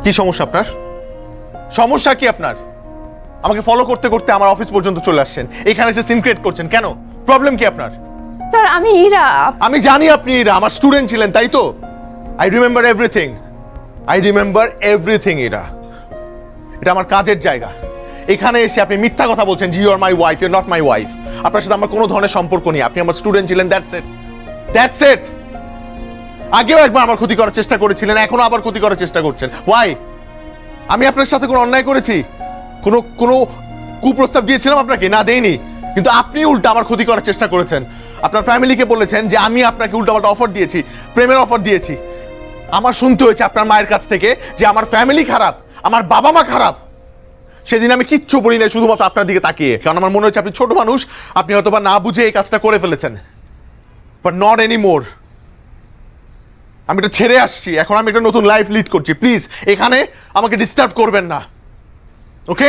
কি সমস্যা আপনার? সমস্যা কি আপনার? আমাকে ফলো করতে করতে আমার অফিস পর্যন্ত চলে আসছেন, এখানে এসে সিম ক্রিয়েট করছেন কেন? প্রবলেম কি আপনার? স্যার আমি ইরা। আমি জানি আপনি ইরা, আমার স্টুডেন্ট ছিলেন তাই তো। I remember everything, Ira. এটা আমার কাজের জায়গা, এখানে এসে আপনি মিথ্যা কথা বলছেন যে you are my wife, you are not my wife. আপনার সাথে আমার কোনো ধরনের সম্পর্ক নেই, আপনি আমার স্টুডেন্ট ছিলেন, দ্যাটস ইট। আগেও একবার আমার ক্ষতি করার চেষ্টা করেছিলেন, এখনো আবার ক্ষতি করার চেষ্টা করছেন। ওয়াই? আমি আপনার সাথে কোনো অন্যায় করেছি? কোনো কুপ্রস্তাব দিয়েছিলাম আপনাকে? না, দেইনি। কিন্তু আপনি উল্টা আমার ক্ষতি করার চেষ্টা করেছেন। আপনার ফ্যামিলিকে বলেছেন যে আমি আপনাকে উল্টাপাল্টা অফার দিয়েছি, প্রেমের অফার দিয়েছি। আমার শুনতে হয়েছে আপনার মায়ের কাছ থেকে যে আমার ফ্যামিলি খারাপ, আমার বাবা মা খারাপ। সেদিন আমি কিচ্ছু বলি না, শুধুমাত্র আপনার দিকে তাকিয়ে, কারণ আমার মনে হচ্ছে আপনি ছোট মানুষ, আপনি হয়তো বা না বুঝে এই কাজটা করে ফেলেছেন। But not any more. আমি এটা ছেড়ে আসছি, এখন আমি একটা নতুন লাইফ লিড করছি। প্লিজ এখানে আমাকে ডিস্টার্ব করবেন না, ওকে?